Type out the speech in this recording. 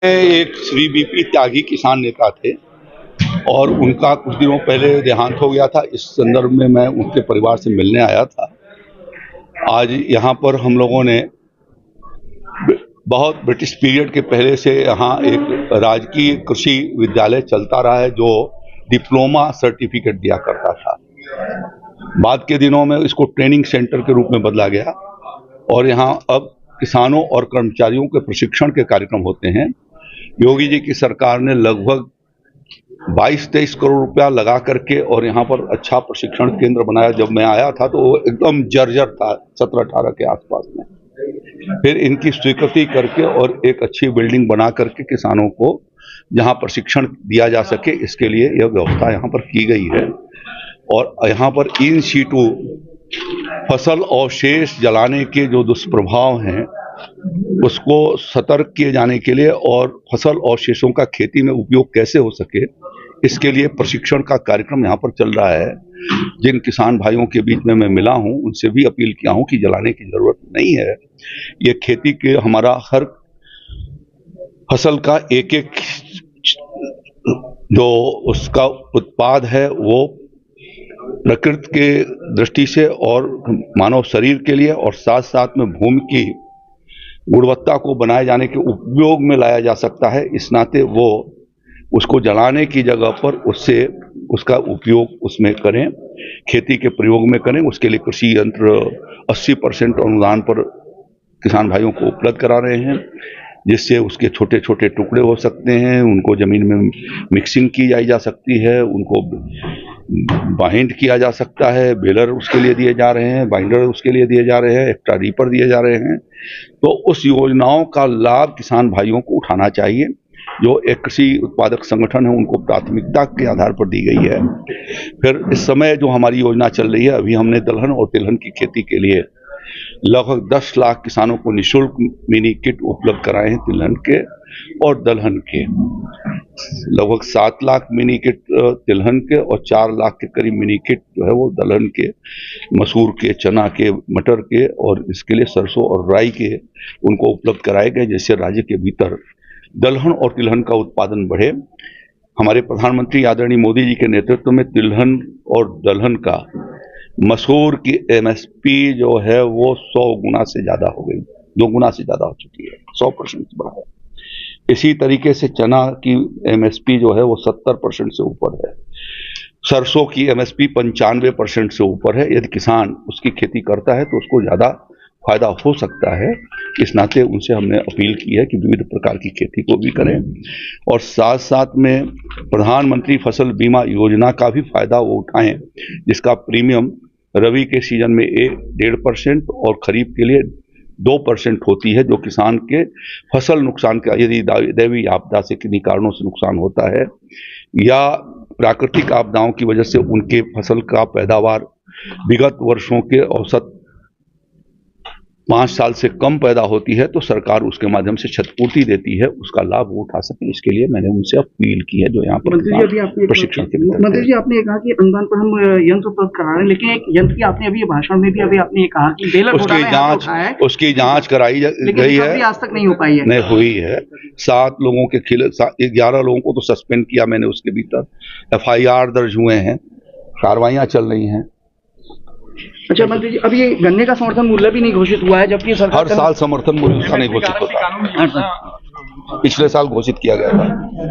एक श्री बीपी त्यागी किसान नेता थे और उनका कुछ दिनों पहले देहांत हो गया था। इस संदर्भ में मैं उनके परिवार से मिलने आया था। आज यहाँ पर हम लोगों ने बहुत ब्रिटिश पीरियड के पहले से यहाँ एक राजकीय कृषि विद्यालय चलता रहा है जो डिप्लोमा सर्टिफिकेट दिया करता था। बाद के दिनों में इसको ट्रेनिंग सेंटर के रूप में बदला गया और यहाँ अब किसानों और कर्मचारियों के प्रशिक्षण के कार्यक्रम होते हैं। योगी जी की सरकार ने लगभग 22-23 करोड़ रुपया लगा करके और यहाँ पर अच्छा प्रशिक्षण केंद्र बनाया। जब मैं आया था तो वो एकदम जर्जर था, 17-18 के आसपास में। फिर इनकी स्वीकृति करके और एक अच्छी बिल्डिंग बना करके किसानों को जहाँ प्रशिक्षण दिया जा सके, इसके लिए यह व्यवस्था यहाँ पर की गई है। और यहाँ पर इन सीटू फसल अवशेष जलाने के जो दुष्प्रभाव हैं उसको सतर्क किए जाने के लिए और फसल अवशेषों का खेती में उपयोग कैसे हो सके, इसके लिए प्रशिक्षण का कार्यक्रम यहाँ पर चल रहा है। जिन किसान भाइयों के बीच में मैं मिला हूँ उनसे भी अपील किया हूँ कि जलाने की जरूरत नहीं है। ये खेती के हमारा हर फसल का एक एक जो उसका उत्पाद है वो प्रकृति के दृष्टि से और मानव शरीर के लिए और साथ साथ में भूमि की गुणवत्ता को बनाए जाने के उपयोग में लाया जा सकता है। इस नाते वो उसको जलाने की जगह पर उससे उसका उपयोग उसमें करें, खेती के प्रयोग में करें। उसके लिए कृषि यंत्र 80% अनुदान पर किसान भाइयों को उपलब्ध करा रहे हैं, जिससे उसके छोटे छोटे टुकड़े हो सकते हैं। उनको जमीन में मिक्सिंग की जा सकती है, उनको बाइंड किया जा सकता है। बेलर उसके लिए दिए जा रहे हैं, बाइंडर उसके लिए दिए जा रहे हैं, एक्स्ट्रा रीपर दिए जा रहे हैं। तो उस योजनाओं का लाभ किसान भाइयों को उठाना चाहिए। जो एक कृषि उत्पादक संगठन है उनको प्राथमिकता के आधार पर दी गई है। फिर इस समय जो हमारी योजना चल रही है, अभी हमने दलहन और तिलहन की खेती के लिए लगभग 10 लाख किसानों को निःशुल्क मिनी किट उपलब्ध कराए हैं, तिलहन के और दलहन के। लगभग 7 लाख मिनी किट तिलहन के और 4 लाख के करीब मिनी किट जो है वो दलहन के, मसूर के, चना के, मटर के और इसके लिए सरसों और राई के उनको उपलब्ध कराए गए, जिससे राज्य के भीतर दलहन और तिलहन का उत्पादन बढ़े। हमारे प्रधानमंत्री आदरणीय मोदी जी के नेतृत्व में तिलहन और दलहन का मसूर की MSP जो है वो 100 गुना से ज्यादा हो गई, 2 गुना से ज्यादा हो चुकी है, 100% बढ़ा है। इसी तरीके से चना की MSP जो है वो 70% से ऊपर है। सरसों की MSP 95% से ऊपर है। यदि किसान उसकी खेती करता है तो उसको ज्यादा फायदा हो सकता है। इस नाते उनसे हमने अपील की है कि विविध प्रकार की खेती को भी करें और साथ साथ में प्रधानमंत्री फसल बीमा योजना का भी फायदा वो उठाएं, जिसका प्रीमियम रबी के सीजन में 1.5% और खरीफ के लिए 2% होती है। जो किसान के फसल नुकसान का, यदि दैवीय आपदा से किन्हीं कारणों से नुकसान होता है या प्राकृतिक आपदाओं की वजह से उनके फसल का पैदावार विगत वर्षों के औसत 5 साल से कम पैदा होती है तो सरकार उसके माध्यम से क्षतिपूर्ति देती है, उसका लाभ वो उठा सके। इसके लिए मैंने उनसे अपील की है जो यहाँ पर प्रशिक्षण के लिए। मंत्री जी, आपने कहा कि अनुदान पर हम यंत्र उपलब्ध करा रहे हैं, लेकिन एक यंत्र की आपने अभी भाषण में भी आपने कहा कि बेलर उसकी जांच कराई गई है, आज तक नहीं हो पाई है। नहीं हुई है। 7 लोगों के खिलाफ 11 लोगों को तो सस्पेंड किया मैंने, उसके भीतर FIR दर्ज हुए हैं, कार्रवाइयां चल रही हैं। अच्छा मंत्री जी, अब ये गन्ने का समर्थन मूल्य भी नहीं घोषित हुआ है, जबकि हर साल समर्थन मूल्य उसका नहीं घोषित होता। पिछले साल घोषित किया गया था।